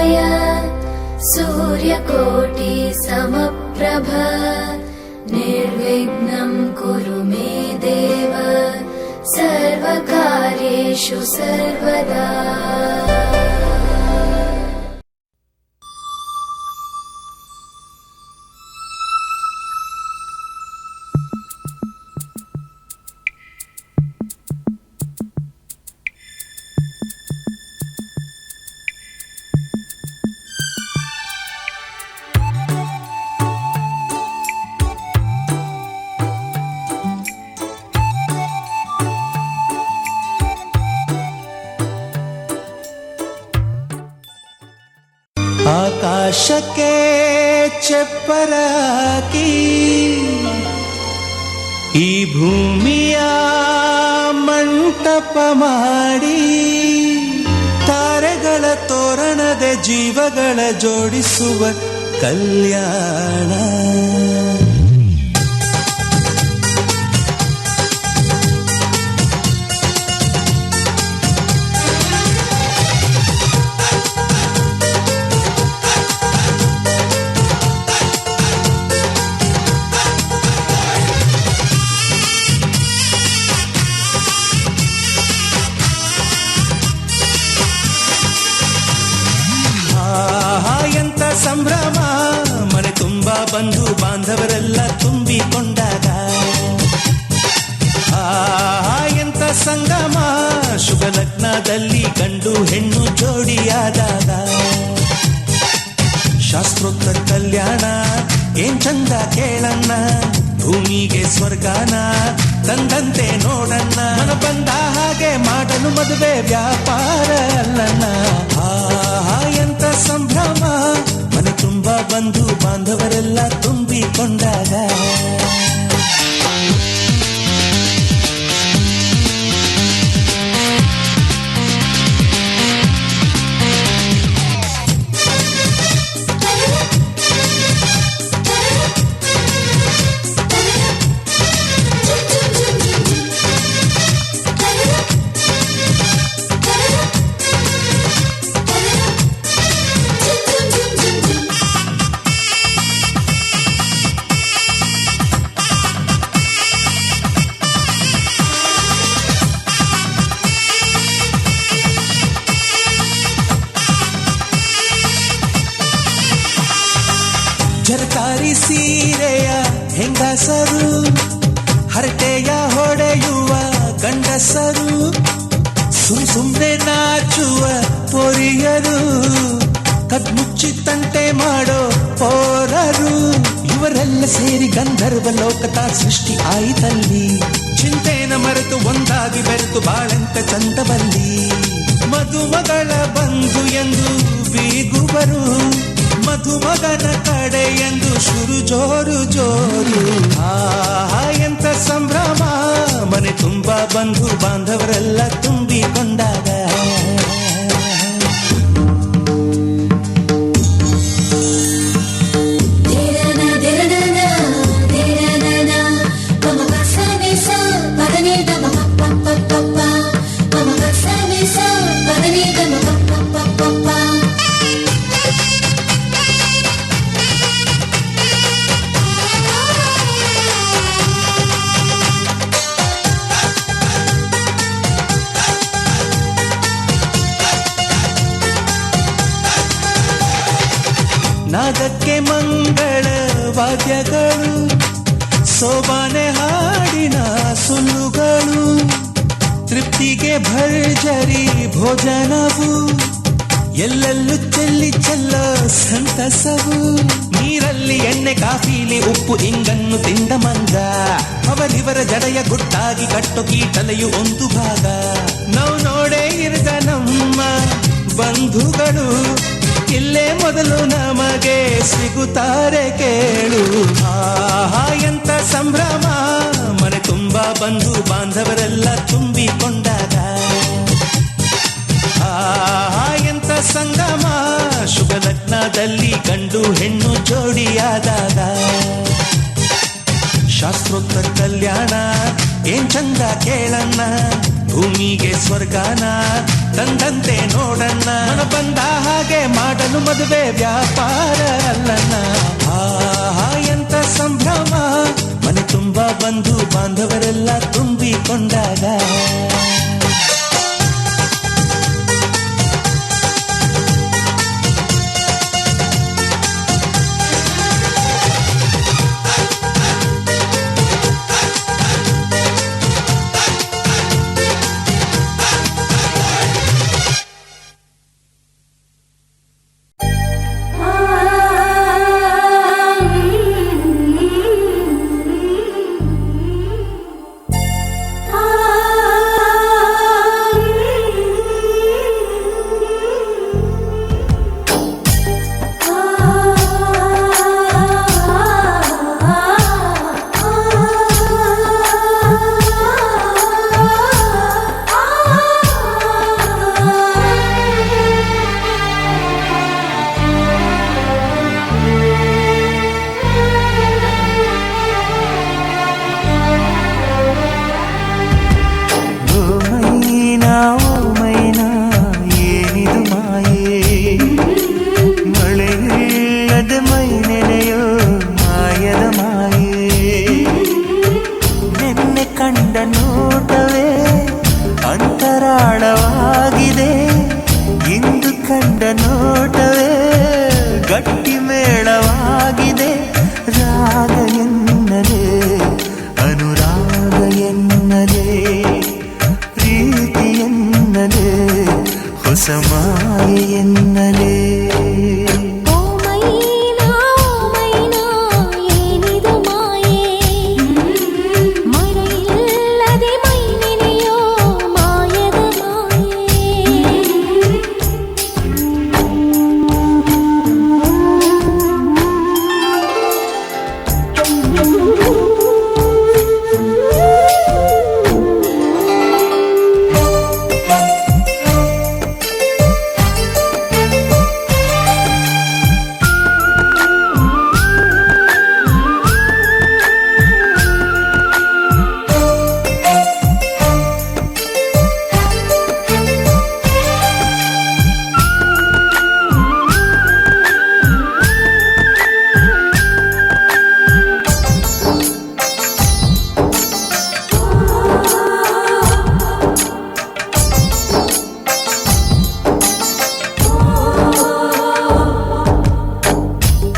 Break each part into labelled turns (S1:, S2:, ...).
S1: द्वारावतीर्यमाय सूर्यकोटि समप्रभ निर्विघ्नं कुरु मे देव सर्वकार्येषु सर्वदा।
S2: ಆಕಾಶಕ್ಕೆ ಚಪ್ಪರಾಕಿ ಈ ಭೂಮಿಯ ಮಂಟಪ ಮಾಡಿ ತಾರೆಗಳ ತೋರಣದ ಜೀವಗಳ ಜೋಡಿಸುವ ಕಲ್ಯಾಣ. ಸಂಭ್ರಮ ಮನೆ ತುಂಬ ಬಂಧು ಬಾಂಧವರೆಲ್ಲ ತುಂಬಿಕೊಂಡಾಗ ಎಂತ ಸಂಗಮ ಶುಭ ಲಗ್ನದಲ್ಲಿ ಗಂಡು ಹೆಣ್ಣು ಜೋಡಿಯಾದಾಗ ಶಾಸ್ತ್ರೋಕ್ತ ಕಲ್ಯಾಣ ಏನ್ ಚಂದ ಕೇಳಣ್ಣ ಭೂಮಿಗೆ ಸ್ವರ್ಗಾನ ತಂದಂತೆ ನೋಡಣ್ಣ ಮನ ಬಂದ ಹಾಗೆ ಮಾಡಲು ಮದುವೆ ವ್ಯಾಪಾರ ಅಲ್ಲಣ್ಣ. ಎಂತ ಸಂಭ್ರಮ ಮನೆ ತುಂಬ ಬಂಧು ಬಾಂಧವರೆಲ್ಲ ತುಂಬಿಕೊಂಡಾಗ ಜರಕಾರಿ ಸೀರೆಯ ಹೆಂಗಸರು ಹರಟೆಯ ಹೊಡೆಯುವ ಗಂಡಸರು ಸುಮ್ನೆ ನಾಚುವ ಪೊರಿಯರು ಕದ್ಮುಚ್ಚಿ ತಂಟೆ ಮಾಡೋ ಪೋರರು ಇವರೆಲ್ಲ ಸೇರಿ ಗಂಧರ್ವ ಲೋಕದ ಸೃಷ್ಟಿ ಆಯಿತಲ್ಲಿ ಚಿಂತೆನ ಮರೆತು ಒಂದಾಗಿ ಬೆರೆತು ಬಾಳೆಂತ ಚಂದವಲ್ಲಿ ಮದುಮಗಳ ಬಂಧು ಎಂದು ಬೀಗುವರು ಮಧುಮಗನ ಕಡೆ ಎಂದು ಶುರು ಜೋರು ಜೋರು. ಎಂತ ಸಂಭ್ರಮ ಮನೆ ತುಂಬ ಬಂಧು ಬಾಂಧವರೆಲ್ಲ ತುಂಬಿಕೊಂಡಾಗ ನಾಗಕ್ಕೆ ಮಂಗಳ ವಾದ್ಯಗಳು ಸೋಬಾನೆ ಹಾಡಿನ ಸುಳ್ಳುಗಳು ತೃಪ್ತಿಗೆ ಭರ್ಜರಿ ಭೋಜನವು ಎಲ್ಲೆಲ್ಲೂ ಚೆಲ್ಲಿ ಚೆಲ್ಲೋ ಸಂತಸವು ನೀರಲ್ಲಿ ಎಣ್ಣೆ ಕಾಫಿಲಿ ಉಪ್ಪು ಇಂಗನ್ನು ತಿಂದ ಮಂಗ ಅವರಿವರ ಜಡೆಯ ಗುಟ್ಟಾಗಿ ಕಟ್ಟು ಕೀಟಲೆಯು ಒಂದು ಭಾಗ ನಾವು ನೋಡೇ ಇರದ ನಮ್ಮ ಬಂಧುಗಳು ಇಲ್ಲೇ ಮೊದಲು ನಮಗೆ ಸಿಗುತ್ತಾರೆ ಕೇಳು. ಎಂತ ಸಂಭ್ರಮ ಮನೆ ತುಂಬ ಬಂಧು ಬಾಂಧವರೆಲ್ಲ ತುಂಬಿಕೊಂಡಾಗ ಎಂತ ಸಂಗಮ ಶುಭ ಲಗ್ನದಲ್ಲಿ ಗಂಡು ಹೆಣ್ಣು ಜೋಡಿಯಾದಾಗ ಶಾಸ್ತ್ರೋಕ್ತ ಕಲ್ಯಾಣ ಏನ್ ಚಂದ ಕೇಳಣ್ಣ ಭೂಮಿಗೆ ಸ್ವರ್ಗನ ತಂದಂತೆ ನೋಡಣ್ಣ ಬಂದ ಹಾಗೆ ಮಾಡಲು ಮದುವೆ ವ್ಯಾಪಾರ ಅಲ್ಲಣ್ಣ ಆಹಾ ಎಂತ ಸಂಭ್ರಮ ಮನೆ ತುಂಬ ಬಂಧು ಬಾಂಧವರೆಲ್ಲ ತುಂಬಿಕೊಂಡಾಗ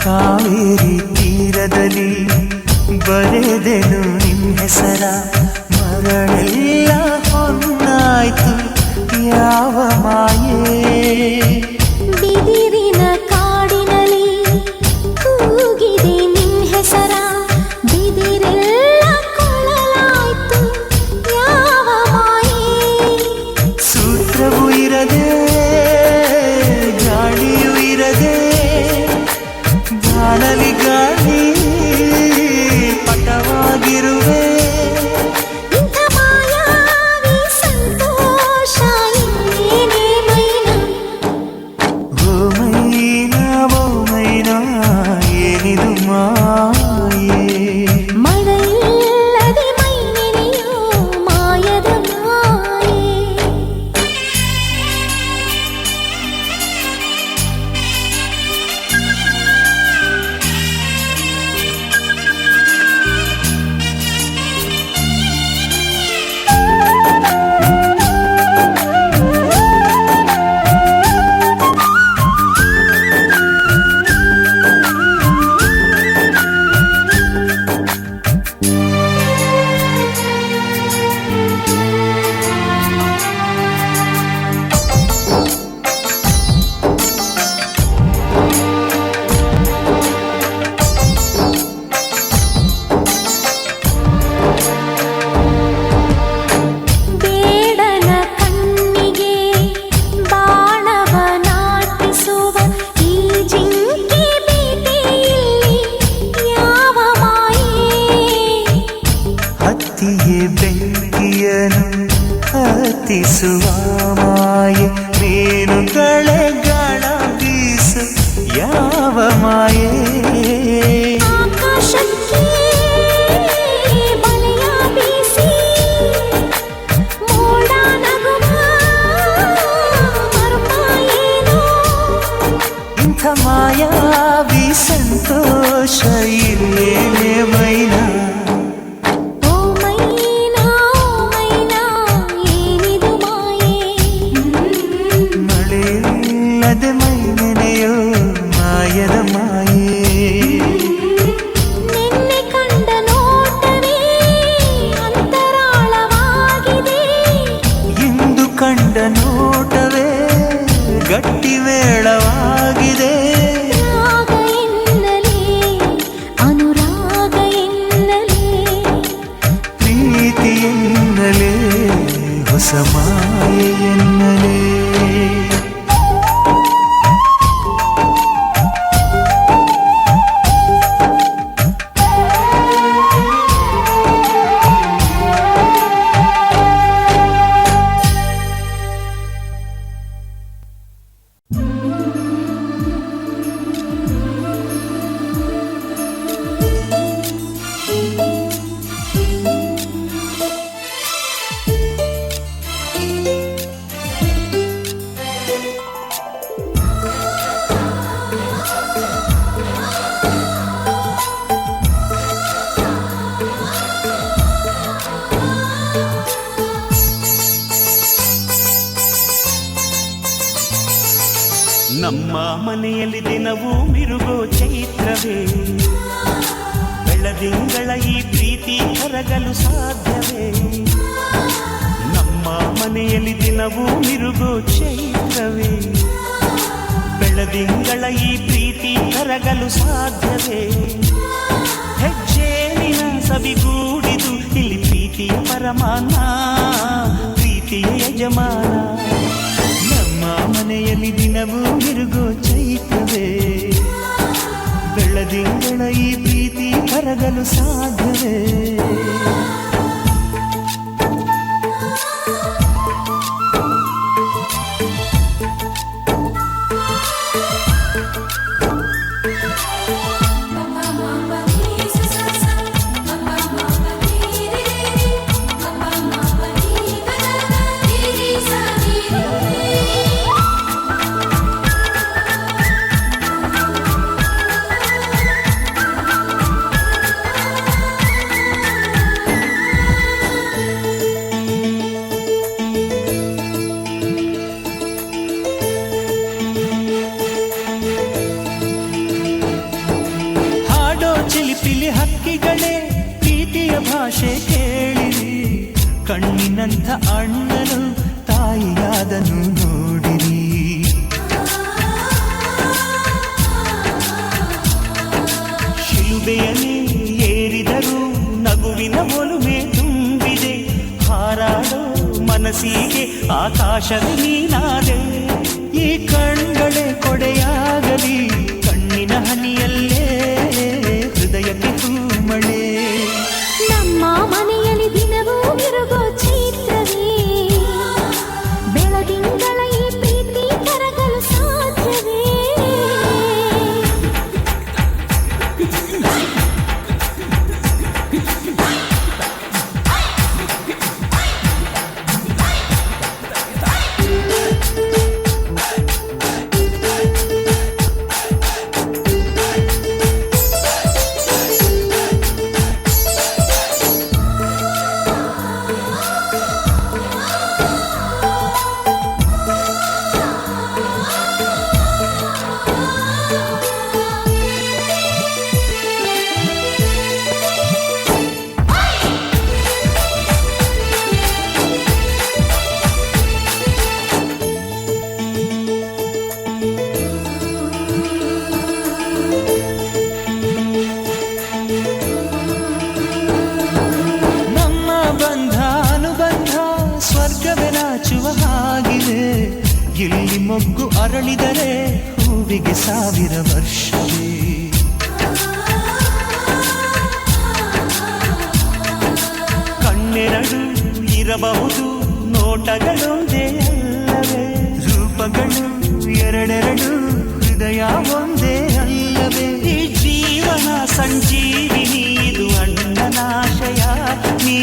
S3: ಕಾವೇರಿ ತೀರದಲ್ಲಿ ಬರೆದೆನು ನಿನ್ನ ಹೆಸರ ಮರಳೆಲ್ಲ ಹೊನ್ನಾಯ್ತು ಯಾವ ಮಾಯೇ
S4: ಬಿದಿರಿನ ಕಾಡಿನಲ್ಲಿ ಕೂಗಿದೆ ನಿನ್ನ ಹೆಸರ ಬಿದಿರೆಲ್ಲ ಕೊಳಲಾಯ್ತು ಯಾವ ಮಾಯೇ
S3: ಸೂತ್ರವೂ ಇರದೆ ಗಾಳಿಯೂ ಇರದೆ ಗಾಳಲಿ ಗಾಳಿ ಪಟವಾಗಿರುವೆ
S4: ಇಂಥ ಮಾಯಾವಿ ಸಂತೋಷ ಇನ್ನೇನೇ ಮೈನಾ
S3: ಓ ಮೈನಾ ಏನಿದು ಮಾಯೆ
S4: ಮಳೆಯಿಲ್ಲದೆ ಮೈ ನೆನೆಯೋ ಮಾಯದ ಮಾಯೆ ಬೇಡನ ಕಣ್ಣಿಗೆ ಬಾಣವ ನಾಟಿಸುವ ಈ ಜಿಂಕೆ ಬೇಟೆಯಲ್ಲಿ ಯಾವ ಮಾಯೆ
S3: ಹತ್ತಿಗೆ ಬೆಂಕಿಯನು ಹತ್ತಿಸುವ ಮಾಯೆ ಮೀನುಗಳೆಗಳ ಬೀಸು ಯಾವ ಮಾಯೆ
S4: ಆಕಾಶಕ್ಕೆ ಬಲೆಯ ಬೀಸಿ ಮೋಡ
S3: ಕಂಡ ನೋಟವೇ ಗಟ್ಟಿ ಮೇಳವಾಗಿದೆ.
S4: ರಾಗ ಎನ್ನಲೇ ಅನುರಾಗ ಎನ್ನಲೇ
S3: ಪ್ರೀತಿ ಎನ್ನಲೇ ಹೊಸ ಮಾಯೆ ಎನ್ನಲೇ.
S2: ನಮ್ಮ ಮನೆಯಲ್ಲಿ ದಿನವೂ ಮಿರುಗೋ ಚೈತ್ರವೇ, ಬೆಳದಿಂಗಳ ಈ ಪ್ರೀತಿ ಕರಗಲು ಸಾಧ್ಯವೇ? ನಮ್ಮ ಮನೆಯಲ್ಲಿ ದಿನವೂ ಮಿರುಗೋ ಚೈತ್ರವೇ, ಬೆಳದಿಂಗಳ ಈ ಪ್ರೀತಿ ಕರಗಲು ಸಾಧ್ಯವೇ? ಹೆಜ್ಜೇನಿನ ಸವಿಗೂಡಿದು ಇಲ್ಲಿ ಪ್ರೀತಿಯ ಪರಮಾನ, ಪ್ರೀತಿಯ ಯಜಮಾನ. ನಮ್ಮ ಮನೆಯಲ್ಲಿ ದಿನವೂ ಮಿರುಗೋ ಚೈತ್ರವೇ, ಬೆಳದಿಂಗಳ ಈ ಪ್ರೀತಿ ಕರಗಲು ಸಾಧ್ಯವೇ? ಚಿಲಿಪಿಲಿ ಹಕ್ಕಿಗಳೇ ಪ್ರೀತಿಯ ಭಾಷೆ ಕೇಳಿರಿ, ಕಣ್ಣಿನಂಥ ಅಣ್ಣನು ತಾಯಿಯಾದನು ನೋಡಿರಿ. ಶಿಲುಬೆಯಲ್ಲಿ ಏರಿದರೂ ನಗುವಿನ ಒಲುಮೆ ತುಂಬಿದೆ, ಹಾರಾಡೋ ಮನಸ್ಸಿಗೆ ಆಕಾಶವೇ ನೀನಾದೆ. ಈ ಕಣ್ಗಳೇ ಕೊಡೆಯಾಗಲಿ, ಕಣ್ಣಿನ ಹನಿಯಲ್ಲೇ ಹೃದಯಕ್ಕೆ ಹೂಮಳೆ.
S4: ನಮ್ಮ ಮನೆಯಲ್ಲಿ ದಿನವೂ ಮಿರುಗೋ ಚೈತ್ರವೇ, ಬೆಳದಿಂಗಳ ಈ ಪ್ರೀತಿ ಕರಗಲು ಸಾಧ್ಯವೇ?
S2: ಇಲ್ಲಿ ಮೊಗ್ಗು ಅರಳಿದರೆ ಹೂವಿಗೆ 1000 ವರ್ಷವೇ. ಕಣ್ಣೆರಡು ಇರಬಹುದು, ನೋಟಗಳೊಂದೇ ಅಲ್ಲವೇ? ರೂಪಗಳು ಎರಡೆರಡು, ಹೃದಯ ಒಂದೇ ಅಲ್ಲವೇ? ಈ ಜೀವನ ಸಂಜೀವಿನಿ, ಇದು ಅಣ್ಣನಾಶಯ, ನೀ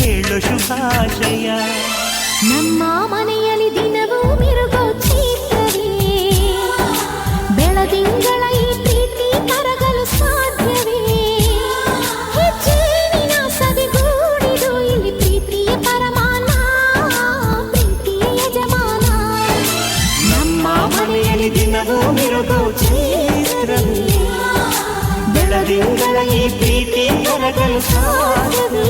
S2: ಹೇಳು ಶುಭಾಶಯ.
S4: ನಮ್ಮ ಮನೆಯಲ್ಲಿ ದಿನವೂ ಮಿರುಗೋ ಚೈತ್ರವೇ, ಬೆಳದಿಂಗಳ ಈ ಪ್ರೀತಿ ಕರಗಲು ಸಾಧ್ಯವೇ? ಹೆಜ್ಜೇನಿನ ಸವಿಗೂಡಿದು ಇಲ್ಲಿ ಪ್ರೀತಿಯ ಪರಮಾನ, ಪ್ರೀತಿಯ ಯಜಮಾನ.
S2: ನಮ್ಮ ಮನೆಯಲ್ಲಿ ದಿನವೂ ಮಿರುಗೋ ಚೈತ್ರವೇ, ಬೆಳದಿಂಗಳ ಈ ಪ್ರೀತಿ ಕರಗಲು ಸಾಧ್ಯವೇ?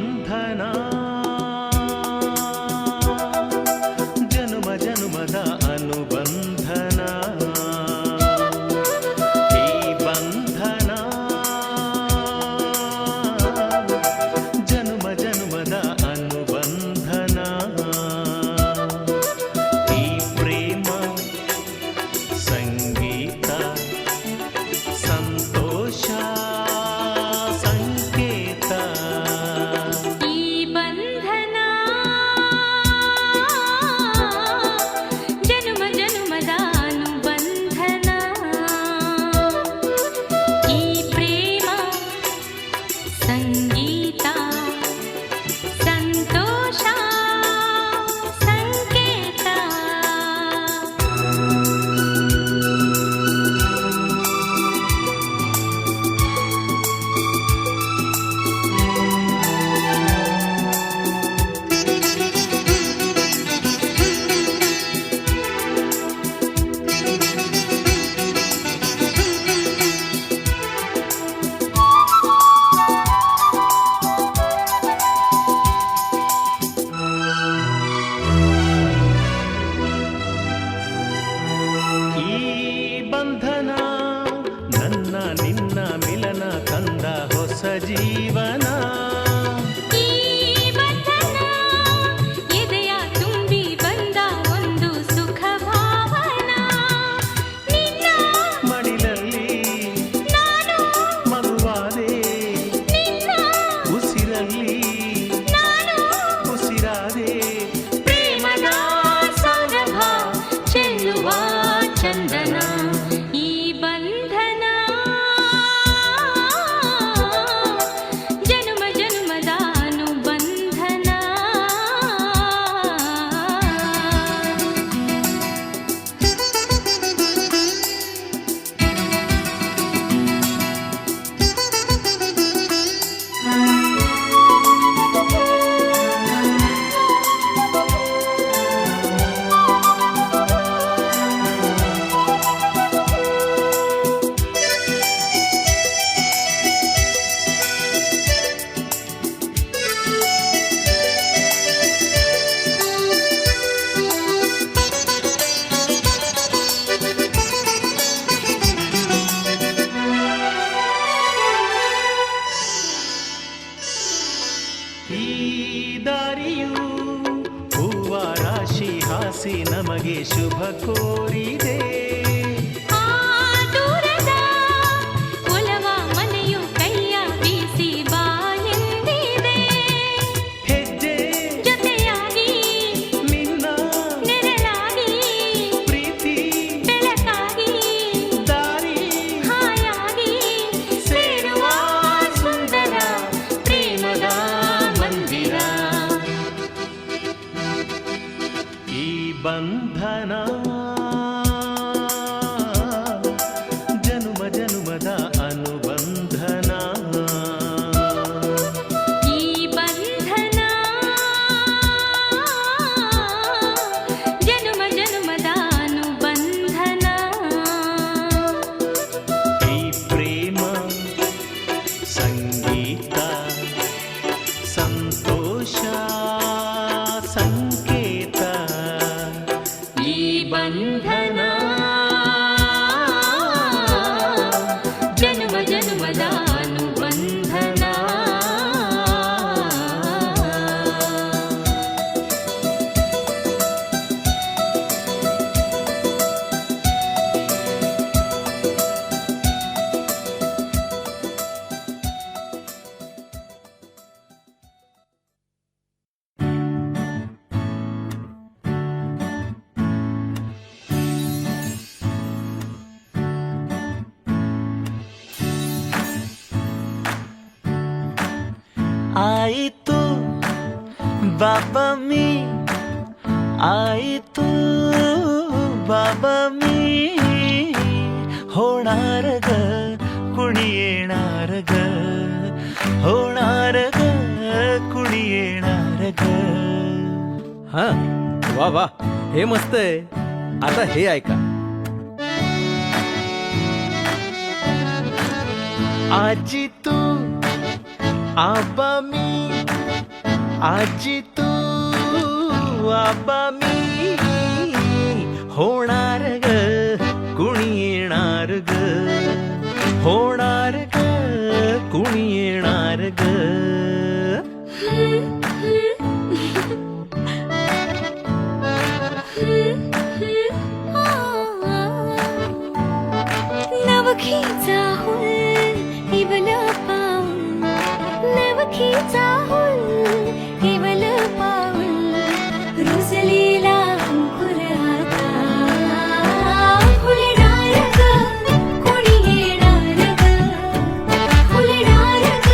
S3: ಬಂಧನ ಜನುಮ ಜನುಮದ ಅನುಬಂಧನ ಈ ಬಂಧನ ಜನುಮ ಜನುಮದ ಅನುಬಂಧನ ಈ ಪ್ರೇಮ ಸಂಗೀತ ಸಂತೋಷ ಸಂಕೇತ
S4: ಈ ಬಂಧನ ಜನುಮ ಜನುಮದ ಅನುಬಂಧನ ಈ ಪ್ರೇಮ ಸಂಗೀತ ಸಂತೋಷ ಸಂಕೇತ.
S3: ಈ ಬಂಧನ ನನ್ನ ನಿನ್ನ ಮಿಲನ ತಂದ ಹೊಸ ಜೀವನ
S4: ಈ ಬಂಧನ ಎದೆಯ ತುಂಬಿ ಬಂದ ಒಂದು ಸುಖ ಭಾವನಾ. ನಿನ್ನ
S3: ಮಡಿಲಲ್ಲಿ
S4: ನಾನು
S3: ಮಗುವಾದೆ
S4: ನಿನ್ನ
S3: ಉಸಿರಲ್ಲಿ
S4: ನಾನು
S3: ಉಸಿರಾದೆ
S4: ಪ್ರೇಮದ ಸೌರಭ ಚೆಲ್ಲುವ ಚಂದನ ಈ ಬಂಧನ ಜನುಮ ಜನುಮದ ಅನುಬಂಧನ.
S3: ಈ ದಾರಿಯು ಹೂವ ರಾಶಿ ಹಾಸಿ ನಮಗೆ ಶುಭ ಕೋರಿದೆ
S4: ಆ ದೂರದ ಒಲವ ಮನೆಯು ಕೈಯ ಬೀಸಿ ಬಾ ಎಂದಿದೆ.
S3: ಹೆಜ್ಜೆ
S4: ಜೊತೆಯಾಗಿ
S3: ನಿನ್ನ
S4: ನೆರಳಾಗಿ
S3: ಪ್ರೀತಿ
S4: ಬೆಳಕಾಗಿ
S3: ದಾರಿ
S4: ಹಾಯಾಗಿ ಸೇರುವ ಸುಂದರ ಪ್ರೇಮದ ಮಂದಿರ.
S3: ಈ ಬಂಧನ ಜನುಮ ಜನುಮದ ಅನುಬಂಧನ
S4: ಈ ಬಂಧನ ಜನುಮ ಜನುಮದ ಅನುಬಂಧನ
S3: ಈ ಪ್ರೇಮ ಸಂಗೀತ ಸಂತೋಷ ಸಂಕೇತ
S4: ಈ ಬಂಧನ ಜನುಮ ಜನುಮದ ಅನುಬಂಧನ.
S3: ಆಯಿತು ಬಾಬಮಿ ಆಯಿತು ಬಾಬಮಿ ಹೋಣಾರಗ ಕುಣಿಯೇಣಾರಗ होणारग कुणी येणारग.
S5: हा वा वा, हे मस्त आहे. आता हे ऐका.
S3: आजी तू आबा मी आजी तू आबा मी होणार ग कुणी येणार ग होणार ग कुणी येणार ग
S4: नवखीचा हुल इवल पाऊल नवखीचा हुल इवल पाऊल रुजलेला अंकुर आता फुलणार ग कोणी येणार ग फुलणार ग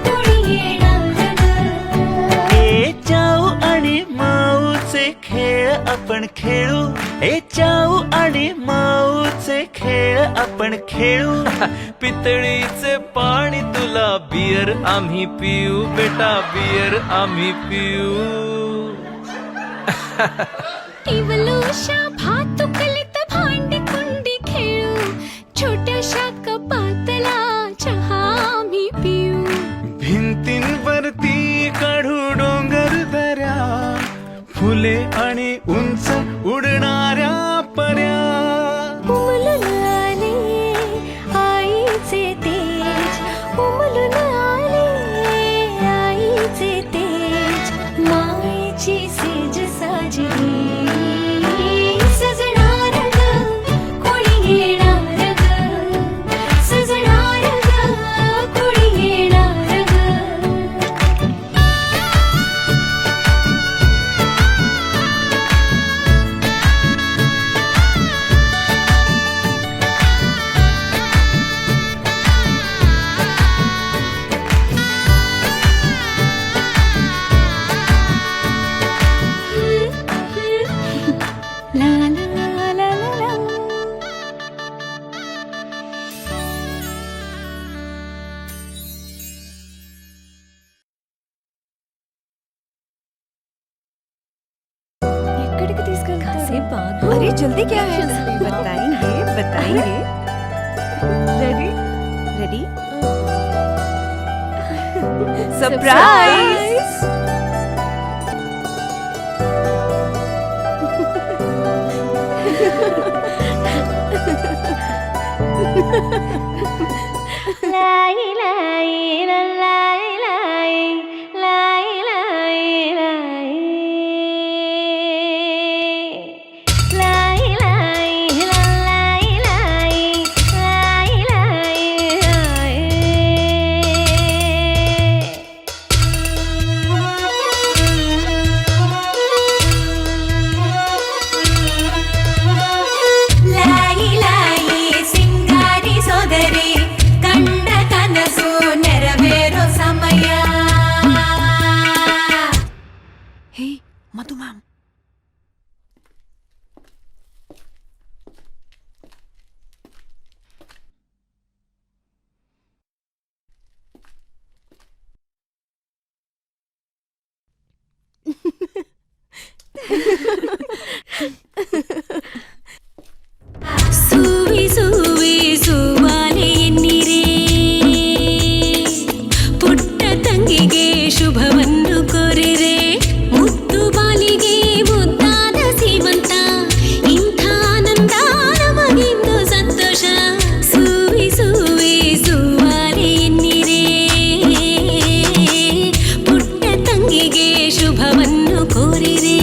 S4: कोणी येणार ग
S3: ए चाऊ आणि माऊचे खेळ आपण खेळू ए चाऊ आणि माऊचे खेळ आपण खेळू
S5: पितळीचे पाणी तुला बियर आम्ही पिऊ बेटा बियर आम्ही पिऊ
S4: इवलोशा भातुकलीत भांडी कुंडी खेळू छोट्याशा कपातला चहा आम्ही पिऊ
S2: भिंतींवरती काढू डोंगर दऱ्या फुले आणि उंच उडणाऱ्या पर्या
S4: उमलून आले आईचे तेज उमलून आले आईचे तेज मायेची सेज साजली सजणार ग कोणी येणार ग सजणार ग कोणी येणार ग ला ला ला ला ला ఎక్కడికి తీసుకెళ్తారు
S6: अरे जल्दी क्या है बताएंगे बताएंगे रेडी रेडी सरप्राइज
S4: लाई लाई ला लाई लाई लाई लाई लाई लाई लाई ला लाई लाई लाई लाई लाई लाई सिंगारी ಸೋದರಿ ಕಂಡ ಕನಸು ನೆರವೇರೋ ಸಮಯ
S6: हे मधु मैम
S4: ಸೂವಿ ಸೂವಿ ಸುವಾಲೆ ಎನ್ನಿರೆ ಪುಟ್ಟ ತಂಗಿಗೆ ಶುಭವನ್ನು ಕೋರಿರೆ ಮುದ್ದು ಬಾಲಿಗೆ ಮುದ್ದಾದ ಸೀಮಂತ ಇಂಥ ಆನಂದ ನಮಗಿಂದು ಸಂತೋಷ ಸೂವಿ ಸೂವಿ ಸುವಾಲೆ ಎನ್ನಿರೆ ಪುಟ್ಟ ತಂಗಿಗೆ ಶುಭವನ್ನು ಕೋರಿರೆ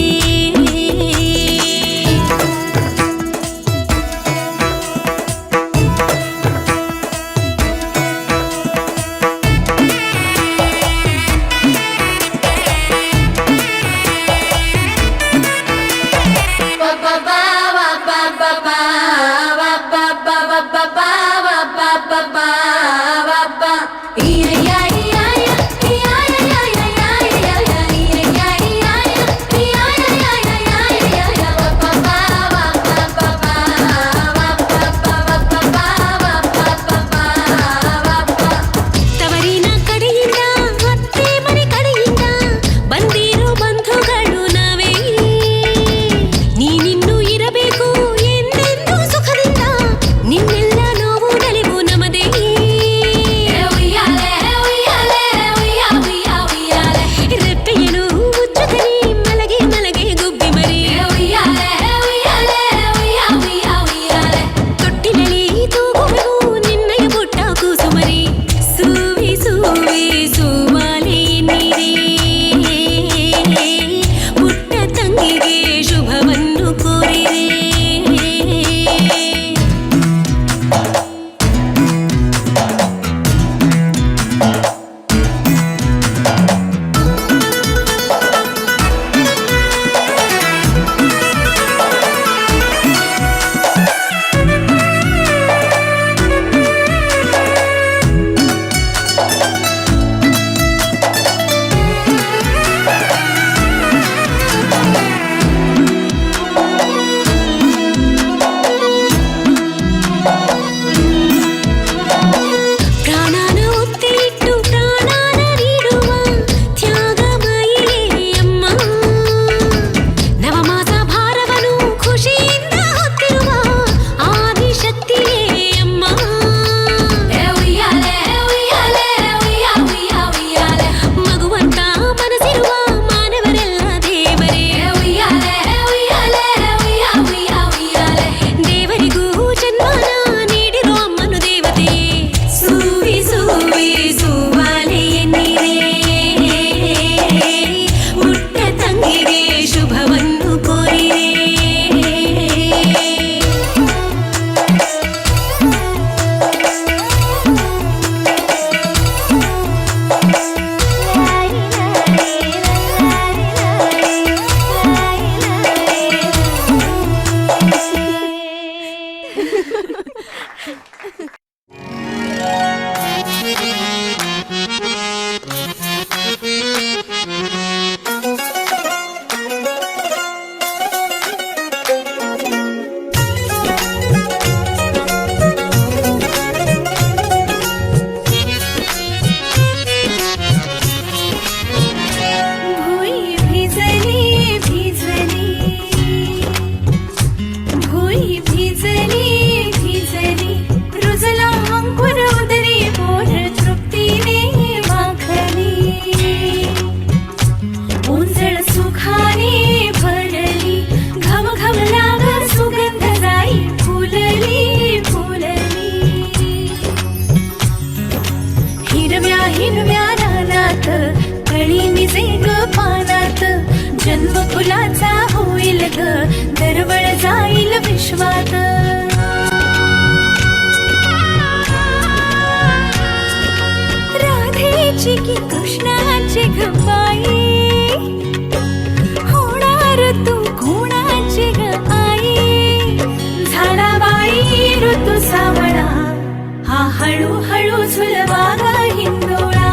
S4: ग दरवळ जाईल विश्वात राधेची की कृष्णाची गबाई होणार तू कोणाची ग आई झाडाबाई ऋतू सावळा हा हळूहळू झुलवा ग हिंदोळा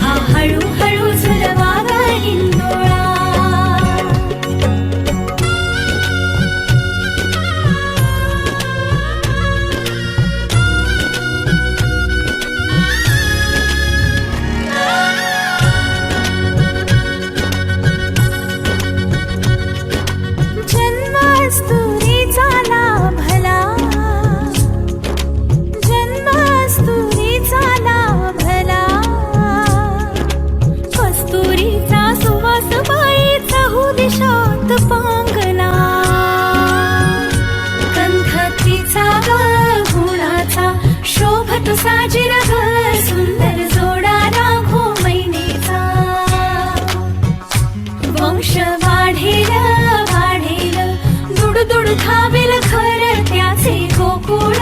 S4: हा हळूहळू झुलवा ग हिंदोळा जन्मास्तुरीचा लाभला जन्मास्तुरीचा लाभला कस्तुरीचा सुवास बाईचा हो दिशात पांगला गंधतीचा ग गुणाचा शोभत साजिर ग सुंदर जोडा राघो मैनेचा वंश वाढेल वाढेल दुड दुड खावेल खर त्याचे गोकुळ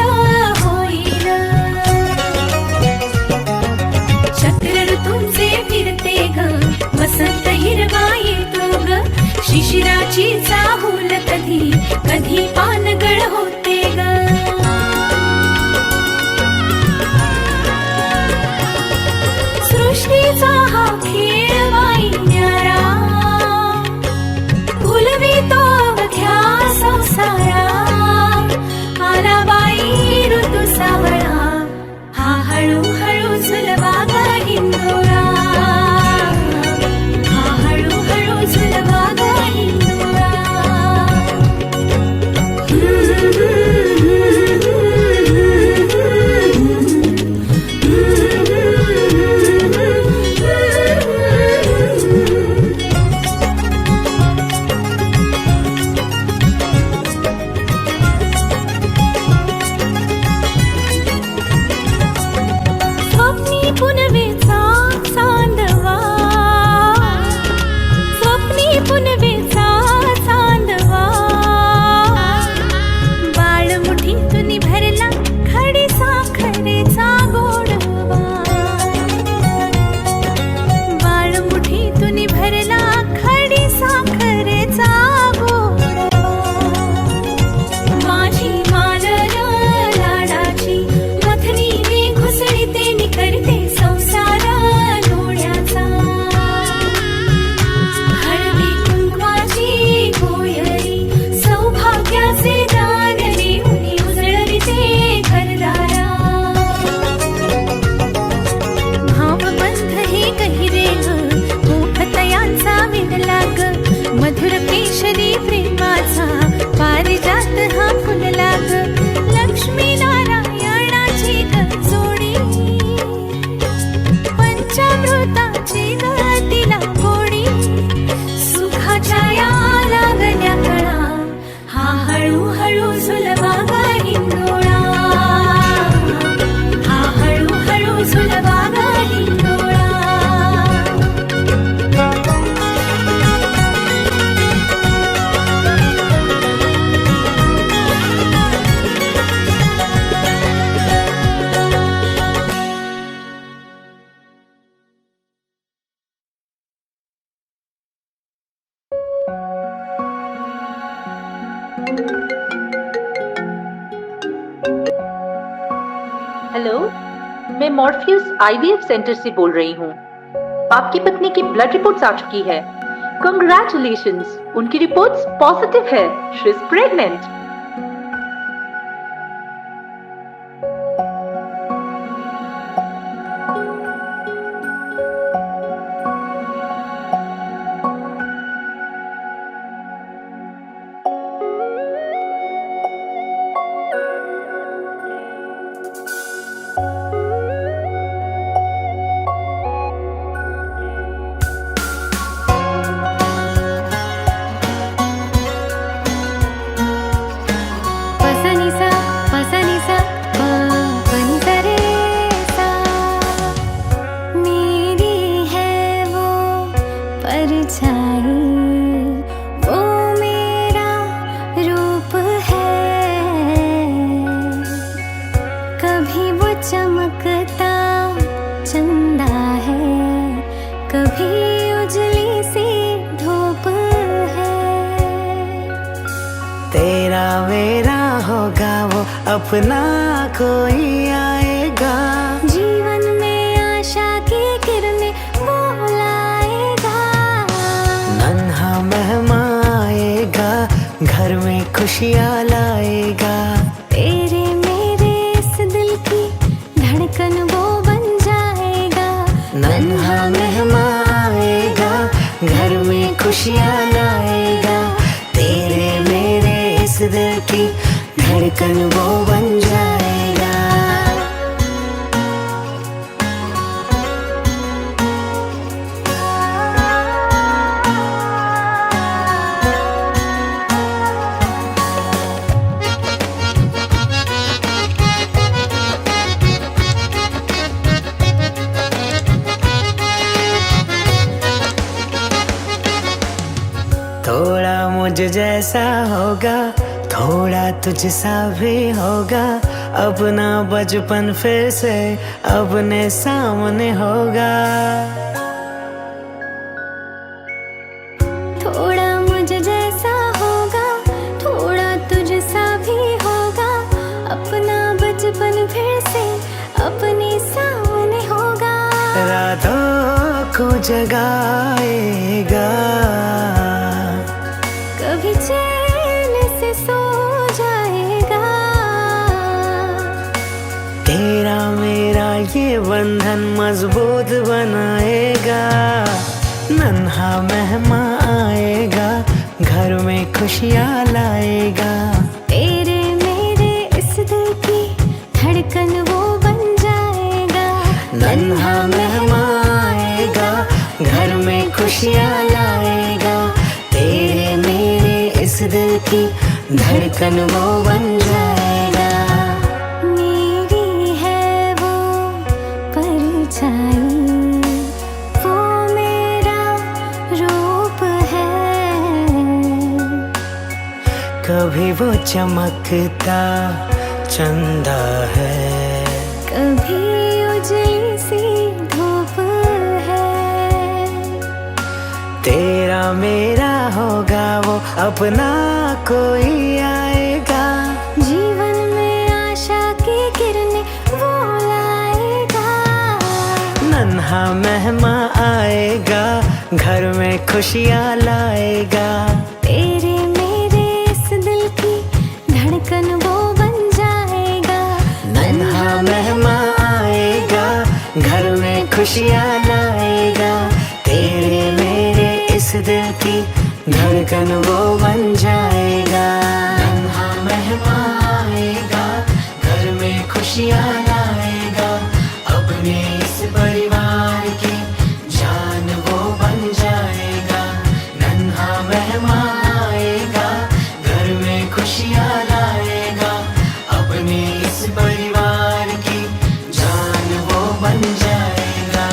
S4: होईल चक्र ऋतूंचे फिरते ग वसंत हिरवा येतो ग शिशिराची चाहूल कधी कधी पानगळ होते ग सृष्टीचा हा खेळ बाई न्यारा फुलवितो अवघ्या संसारा आला बाई ऋतू सावळा हा हळूहळू झुलवा ग हिंदोळा हा हळूहळू झुलवा ग हिंदोळा स्वप्नी पुनवेचा चांदवा स्वप्नी पुनवेचा चांदवा बाळ मुठीतून भरला खडी साखरेचा गोडवा बाळ मुठीतून भरला खडी साखरेचा गोडवा माझी मालर लाडाची मथनीने घुसळीते नि करते संसार लोण्याचा हळदी कुंकवाची गोयरी सौभाग्याचे दान देऊन उजळविते घरदारा भावबंध हे गहिरे ग मोहतयांचा विणला ग मधुर केशरी प्रेमाचा पारिजात हा फुलला ग लक्ष्मी नारायणाची ग जोडी पंचामृताची ग तिला गोडी सुखाच्या या लागल्या कळा हा हळूहळू झुलवा ग हिंदोळा हा हळूहळू झुलवा ग हिंदोळा
S7: हेलो, मैं मॉर्फियस आईवीएफ सेंटर से बोल रही हूँ। आपकी पत्नी की ब्लड रिपोर्ट्स आ चुकी है। कंग्रेचुलेशंस, उनकी रिपोर्ट्स पॉजिटिव है। She is pregnant.
S4: कभी उजली सी धूप है।
S2: तेरा मेरा होगा वो अपना कोई आएगा।
S4: जीवन में आशा की किरणें वो लाएगा।
S2: नन्हा मेहमान आएगा, घर में खुशियाँ लाएगा।
S4: तेरे मेरे इस दिल की धड़कन वो बन जाएगा।
S2: नन्हा मेहमान आएगा, घर में खुशियाँ लाएगा। तेरे मेरे इस दिल की धड़कन वो बन जाएगा। थोड़ा मुझ जैसा होगा, थोड़ा तुझ सा भी होगा। अपना बचपन फिर से अपने सामने होगा।
S4: थोड़ा मुझ जैसा होगा, थोड़ा तुझ सा भी होगा। अपना बचपन फिर से अपने सामने होगा।
S2: रातों को जगाएगा,
S4: कभी चैन से सो जाएगा।
S2: तेरा मेरा ये बंधन मजबूत बनाएगा। नन्हा मेहमान आएगा, घर में खुशियाँ लाएगा।
S4: तेरे मेरे इस दिल की धड़कन वो बन जाएगा।
S2: नन्हा मेहमान आएगा, घर में खुशियाँ लाएगा। तेरे मेरे इस दिल की धड़कन वो बन जाएगा।
S4: मेरी है वो परछाई, वो मेरा रूप है।
S2: कभी वो चमकता चंदा है,
S4: कभी उजली सी धूप है।
S2: तेरा मेरा होगा वो अपना कोई आएगा।
S4: जीवन में आशा की किरणें वो लाएगा।
S2: नन्हा मेहमान आएगा, घर में खुशियाँ लाएगा।
S4: तेरे मेरे इस दिल की धड़कन वो बन जाएगा।
S2: नन्हा मेहमान आएगा, घर में खुशियाँ लाएगा। तेरे मेरे इस दिल की धड़कन वो बन जाएगा। नन्हा मेहमान आएगा, घर में खुशियाँ लाएगा। अपने इस परिवार की जान वो बन जाएगा। नन्हा मेहमान आएगा, घर में खुशियाँ लाएगा। अपने इस परिवार की जान वो बन जाएगा।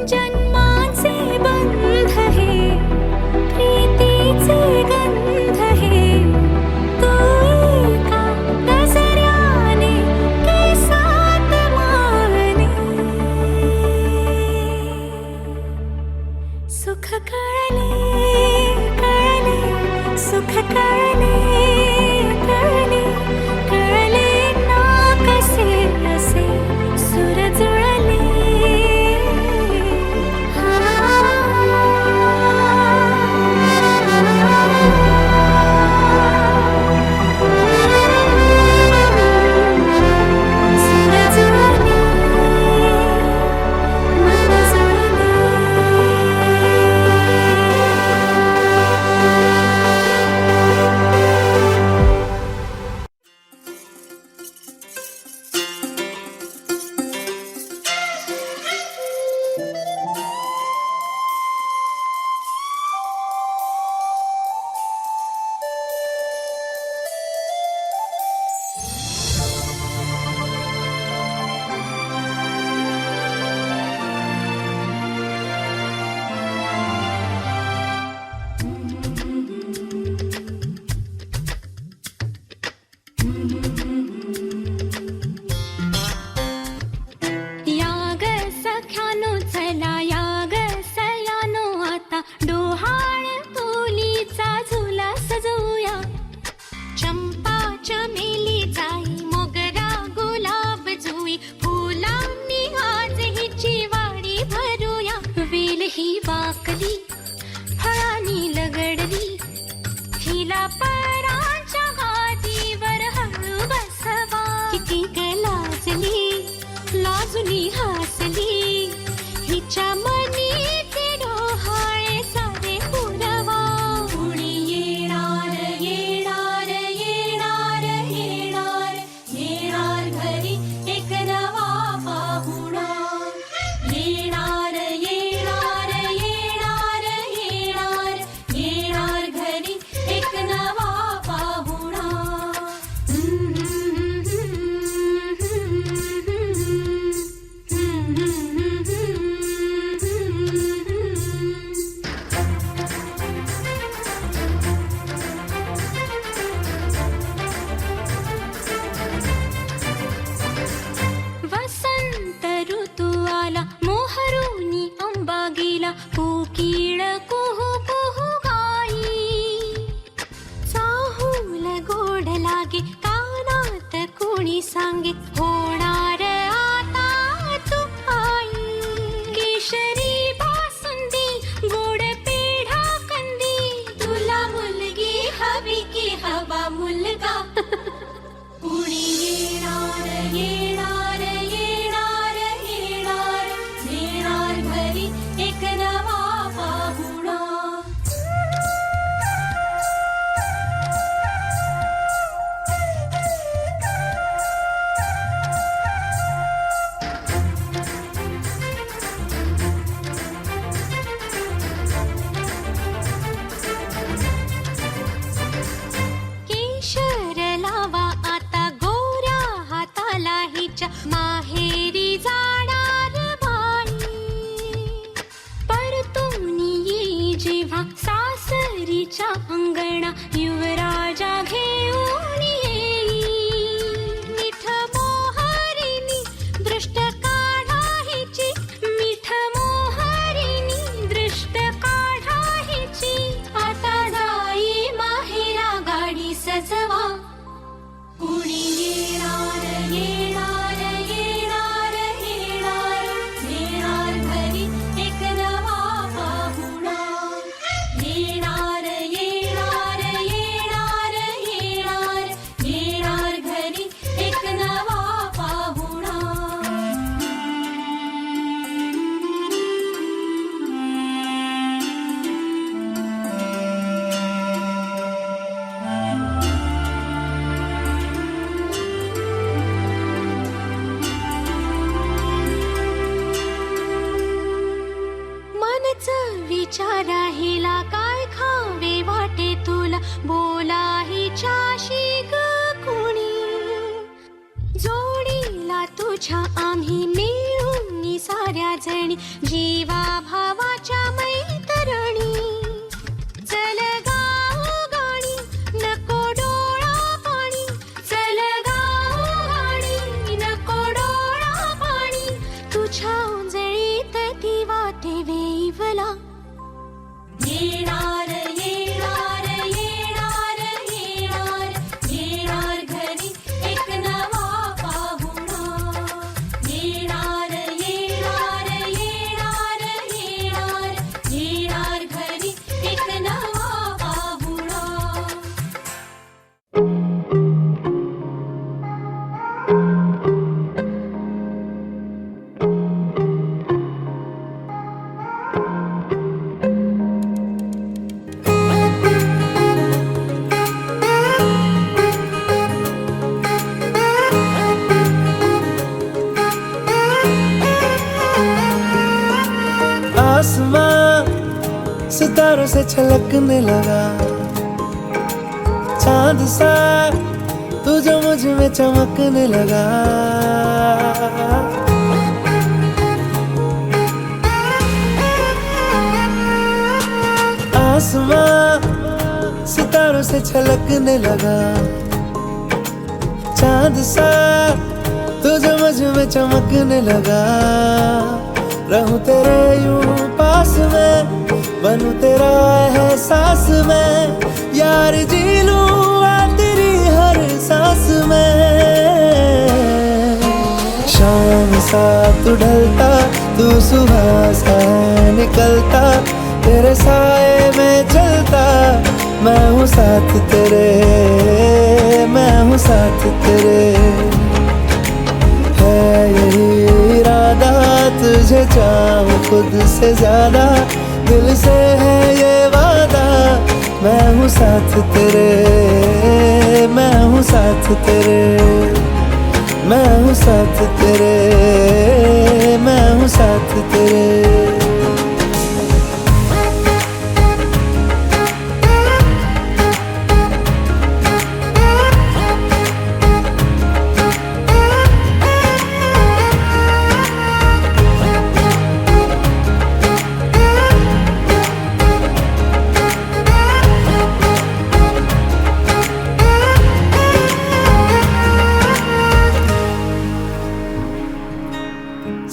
S4: जन्माचे बंध हे प्रीतीचे गंध हे तू एका नजऱ्याने केसात मावने सुख कळले कळले सुख कळले कळले कळले ना कसे असे सुर जुळले सुर जुळले मन जुळले याग सख्यानो चला याग सयानो आता डोहाळ पोलीचा झुला सजवूया चंपा चमेली जाई मोगरा गुलाब जुई फुलांनी आज हिची वाडी भरूया वेल ही वाकली फळांनी लगडली हिला पराच्या गादीवर हळू बसवा किती लाजली लाजुली हसली हिच्या मनी ते डोहाळे सारे पुरवा कुणी येणार येणार येणार येणार येणार घरी एक नवा पाहुणा येणार येणार येणार येणार येणार घरी एक नवा पाहुणा वसंत ऋतू आला मोहरुनी अंबा गेला कोकिळ कुहू कुहू गाई चाहूल गोड लागे कानात कोणी सांगे होणार आता तू आई केशरी बासुंदी गोड पेढा कंदी तुला मुलगी हवी की हवा मुलगा कुणी येणार येणार येणार येणार येणार घरी एक नवा पाहुणा केशर लावा आता गोऱ्या हाताला हिच्या माहेरी जाणार बाई परतून येई जेव्हा सासरीच्या अंगणा युवराजा घेऊन येई मिठ मोहरिनी दृष्ट काढा हिची मिठ मोहरिनी दृष्ट काढा हिची आता जाई माहेरा गाडी सजवा कुणी येणार येणार येणार येणार येणार घरी एक नवा पाहुणा येणार येणार येणार येणार येणार घरी एक नवा पाहुणा मनच विचारा हिला काय खावे वाटे तुला बोला हिच्याशी ग कुणी जोडीला तुझ्या आम्ही मिळून साऱ्या जणी जीवा भावाच्या मैत्रिणी चल गाऊ गाणी नको डोळा पाणी चल गाऊ गाणी नको डोळा पाणी तुझ्या उंजळीत ती वाटे वेईवला येणार येणार येणार येणार येणार घरी एक नवा पाहुणा येणार येणार येणार येणार येणार घरी एक नवा पाहुणा
S2: आसमां सितारों से छलकने लगा चांद सा तू जो मुझ में चमकने लगा आसमां सितारों से छलकने लगा चांद सा तू जो मुझ में चमकने लगा रहूं तेरे यूं पास में बनूं तेरा एहसास में यार जी लूं आ तेरी हर सांस में शाम सा तू ढलता तू सुबह सा निकलता तेरे साए में चलता मैं हूँ साथ तेरे मैं हूँ साथ तेरे है यही इरादा तुझे चाहूं खुद से ज्यादा दिल से है ये वादा मैं हूँ साथ तेरे मैं हूँ साथ तेरे मैं हूँ साथ तेरे मैं हूँ साथ तेरे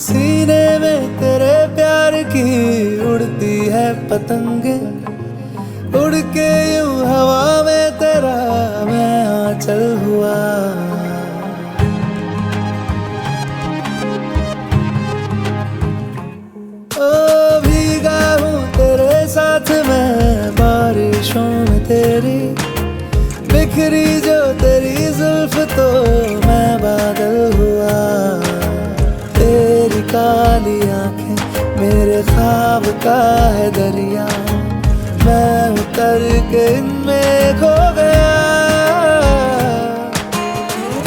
S2: सीने में तेरे प्यार की उड़ती है पतंग उड़ के यूं हवा में तेरा मैं आंचल हुआ ओ भीगा हूँ तेरे साथ मैं बारिशों में तेरी बिखरी जो तेरी जुल्फ तो मैं बादल हुआ तेरी काली आंखें मेरे ख्वाब का है दरिया मैं उतर के इनमें खो गया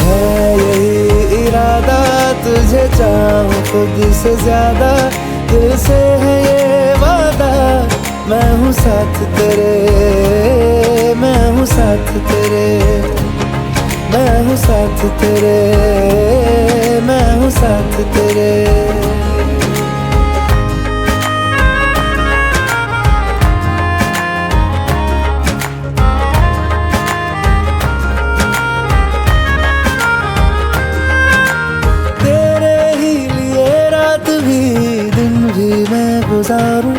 S2: है यही इरादा तुझे चाहूं खुद से ज्यादा दिल से है ये वादा मैं हूँ साथ तेरे मैं हूँ साथ तेरे मैं हूँ साथ तेरे मैं हूँ साथ तेरे तेरे ही लिए रात भी दिन भी मैं गुजारूं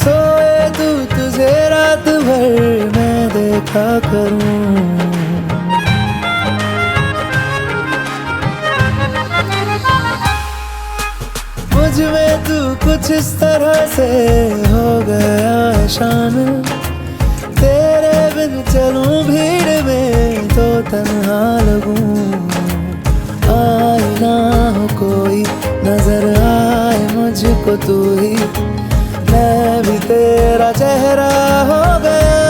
S2: सोए तू तुझे रात भर मैं देखा करूं मुझ में तू कुछ इस तरह से हो गया है शामिल तेरे बिन चलूं भीड़ में तो तन्हा लगूं आए ना हो कोई नजर आए मुझको तू ही मैं भी तेरा चेहरा हो गया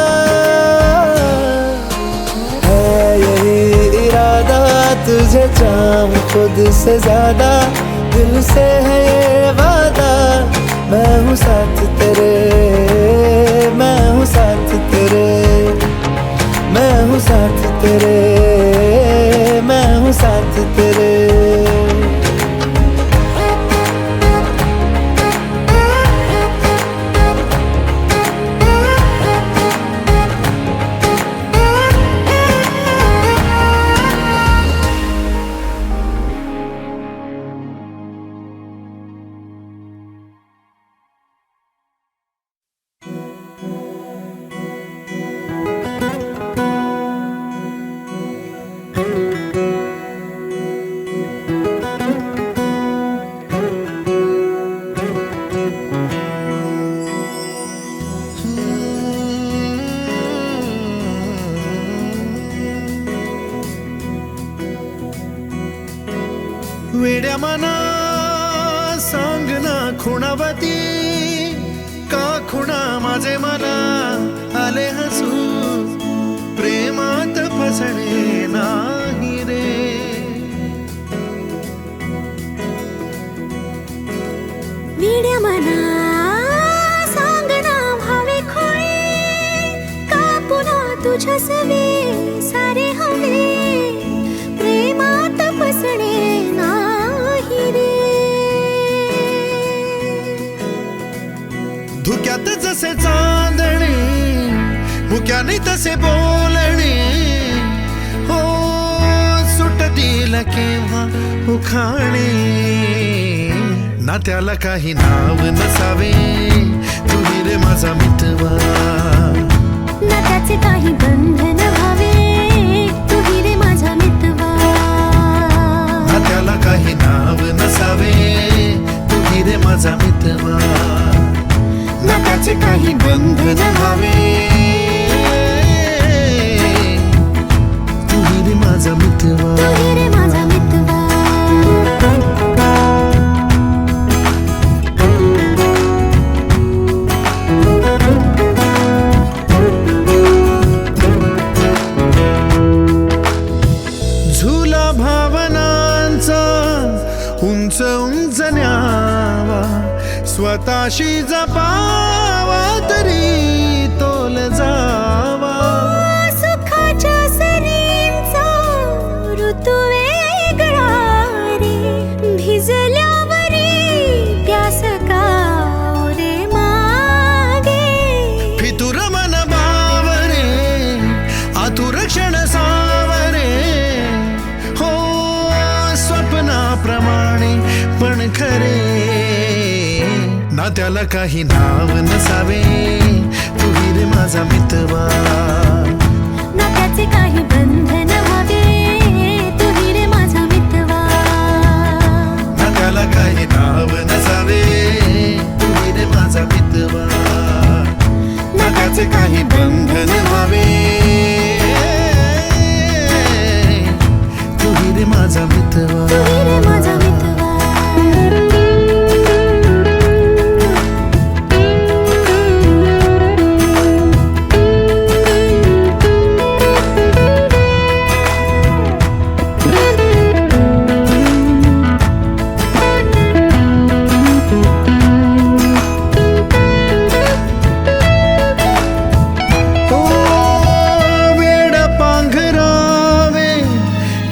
S2: है यही इरादा तुझे चाहूं खुद से ज्यादा दिल से है ये वादा मैं हूँ साथ तेरे मैं हूँ साथ तेरे मैं हूँ साथ तेरे मैं हूँ साथ तेरे खुणावती का खुणा माझे मला आले हसू प्रेमात फसणे नाही रे
S4: वीड्या मना सांगना भावे खोळे का पुन्हा तुझ्या सवे सारे हवे प्रेमात फसणे नाही रे
S2: धुक्यात जसे चांदणे मुक्याने तसे बोलणे हो सुटतील केव्हा उखाणे ना त्याला काही नाव नसावे तुही रे माझा मितवा
S4: ना त्याचे काही बंधन व्हावे तुही रे माझा मितवा
S2: ना त्याला काही नाव नसावे तुही रे माझा मितवा ना त्याचे काही बंधन व्हावे तुही रे माझा मितवा
S4: तुही रे माझा मितवा
S2: झुला भावनांचा उंच उंच न्यावा स्वतःशी जपावा तरी तोल जावा
S4: सुखाच्या सरींचा ऋतू वेगळा रे भिजल्यावरी प्यास का रे मागे
S2: फितुर मन बावरे आतुर क्षण सावरे हो स्वप्नाप्रमाणे पण खरे ना त्याला काही नाव नसावे तुही रे माझा मितवा
S4: ना त्याचे काही बंधन व्हावे तुही रे माझा मितवा
S2: ना त्याला काही नाव नसावे तुही रे माझा मितवा ना त्याचे काही बंधन व्हावे तुही रे माझा मितवा
S4: तुही रे माझा मितवा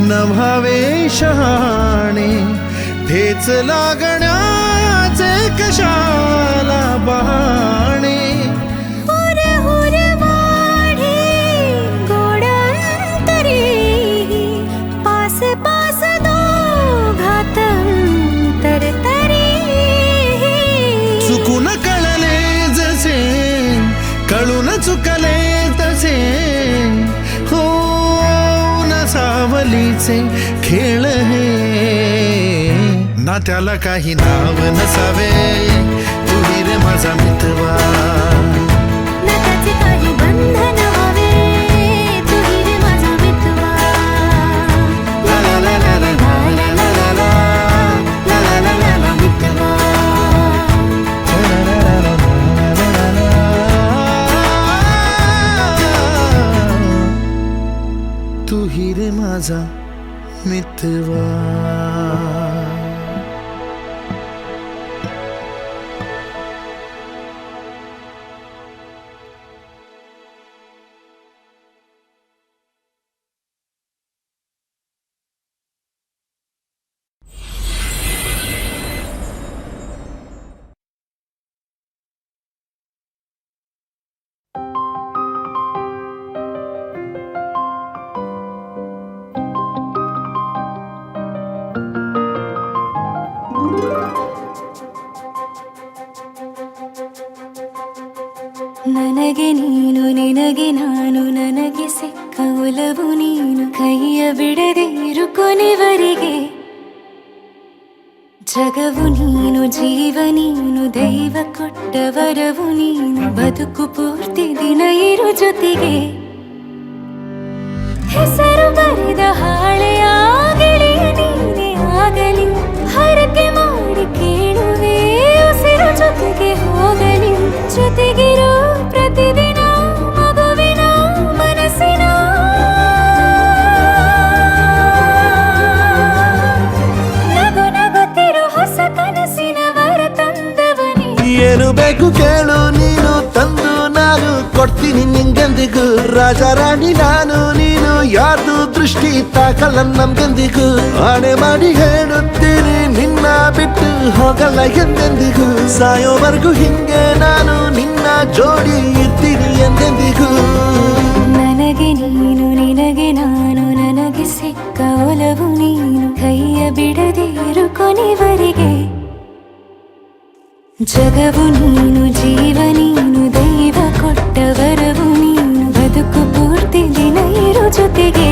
S2: नभावे शहाणे ठेच लागण्याचे कशाला बहाणे
S4: हुर हुर वाढे गोडांतरी पास पास दोघात अंतर तरी
S2: चुकून कळले जसे कळून चुकले तसे हो सावलीचे खेळ हे ना त्याला काही नाव नसावे तुही रे माझा मितवा
S4: ना त्याचे काही बंधन व्हावे तुही रे माझा मितवा
S2: ला ला ला ला ला ला ला ला ला ला ला ला ला ला मितवा तुही रे माझा मितवा
S4: ನನಗೆ ನೀನು ನಿನಗೆ ನಾನು ನನಗೆ ಸಿಕ್ಕ ಒಲವು ನೀನು ಕೈಯ ಬಿಡದೆ ಇರು ಕೊನೆವರೆಗೆ ಜಗವು ನೀನು ಜೀವ ನೀನು ದೈವ ಕೊಟ್ಟ ವರವು ನೀನು ಬದುಕು ಪೂರ್ತಿ ದಿನ ಇರು ಜೊತೆಗೆ ಹೆಸರು ಬರೆದ ಹಾಳೆಯಾಗಲಿ ನೀನೇ ಆಗಲಿ ಹರಕೆ ಮಾಡಿ ಕೇಳುವೆ
S2: ಏನು ಬೇಕು ಕೇಳು ನೀನು ತಂದು ನಾನು ಕೊಡ್ತೀನಿ ನಿಂಗೆಂದಿಗೂ ರಾಜ ರಾಣಿ ನಾನು ನೀನು ಯಾರ್ದು ದೃಷ್ಟಿ ತಾಕಲ್ಲ ನಮ್ಗೆಂದಿಗೂ ಆಣೆ ಮಾಡಿ ಹೇಳುತ್ತೀನಿ ನಿನ್ನ ಬಿಟ್ಟು ಹೋಗಲ್ಲ ಎಂದೆಂದಿಗೂ ಸಾಯೋವರೆಗೂ ಹಿಂಗೆ ನಾನು ನಿನ್ನ ಜೋಡಿ ಇರ್ತೀನಿ ಎಂದೆಂದಿಗೂ
S4: ನನಗೆ ನೀನು ನಿನಗೆ ನಾನು ನನಗೆ ಸಿಕ್ಕ ಒಲವು ನೀನು ಕೈಯ ಬಿಡದಿರು ಕೊನೆವರೆಗೆ ಜಗವು ನೀನು ಜೀವ ನೀನು ದೈವ ಕೊಟ್ಟ ವರವು ನೀನು ಬದುಕು ಪೂರ್ತಿ ದಿನ ಇರು ಜೊತೆಗೆ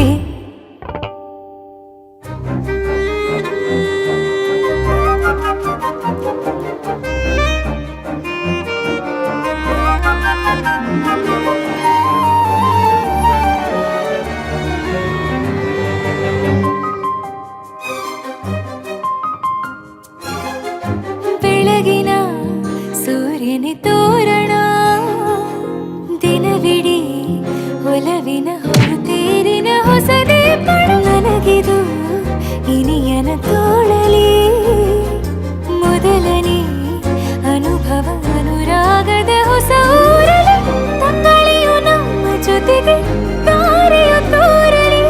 S4: ಬೆಳಗಿನ ಸೂರ್ಯನ ತೋರಣ ದಿನವಿಡೀ ಒಲವಿನ ಹೊರತೇರಿನ ಹೊಸದೇ ನನಗಿದು ಇನಿಯನ ತೋಳಲಿ ಮೊದಲನೇ ಅನುಭವ ಅನುರಾಗದ ಹೊಸ ಊರಲಿ ತಂಗಳಿಯು ನಮ್ಮ ಜೊತೆಗೆ ತಾರೆಯು ತೋರಲಿ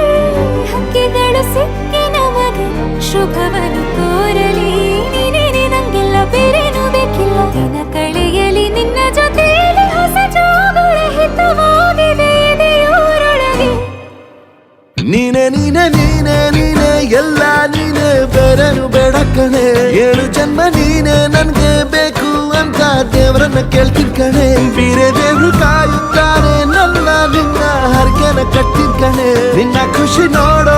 S4: ಹಕ್ಕಿಗಳು ಸಿಕ್ಕಿ ನಮಗೆ ಶುಭವನ್ನು ಕೋರಲಿ ನೀನೇನೆ ನಂಗೆಲ್ಲ ಬೇರೇನು ಬೇಕಿಲ್ಲ ದಿನ ಕಳೆಯಲಿ ನಿನ್ನ ಜೊತೆಯಲ್ಲಿ ಹೊಸ ಜೋಗುಳ ಹಿತವಾಗಿದೆ ಇದೆಯೋರೊಳಗೆ
S2: ನೀನೆ ನೀನೆ ನೀನೆ ನೀನೆ ಎಲ್ಲ ನೀನೆ ಬೇರೆನು ಬೇಡ ಕಣೆ 7 ಜನ್ಮ ನೀನೆ ನನ್ಗೆ ಬೇಕು ಅಂತ ದೇವರನ್ನ ಕೇಳ್ತೀನಿ ಕಣೆ ಬೇರೆ ದೇವ್ರು ಕಾಯುತ್ತಾರೆ ನನ್ನ ನಿನ್ನ ಹರ್ಗೆನ ಕಟ್ಟಿನ ಕಣೆ ನಿನ್ನ ಖುಷಿ ನೋಡೋ